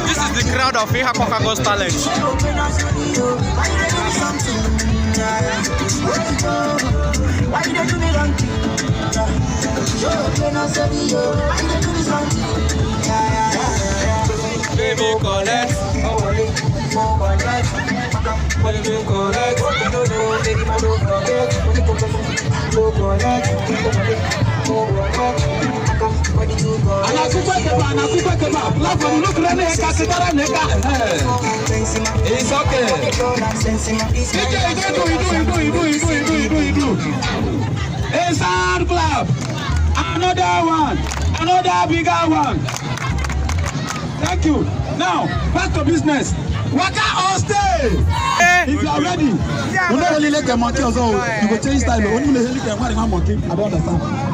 This is the crowd of Ihakwa Gospel Talent. Baby collect, baby collect, it's okay. It's hard clap. Another one, another bigger one. Thank you. Now, back to business. Waka on stage. If you are ready, you don't only let them monkey also. You go change style. Only let them monkey. I don't understand.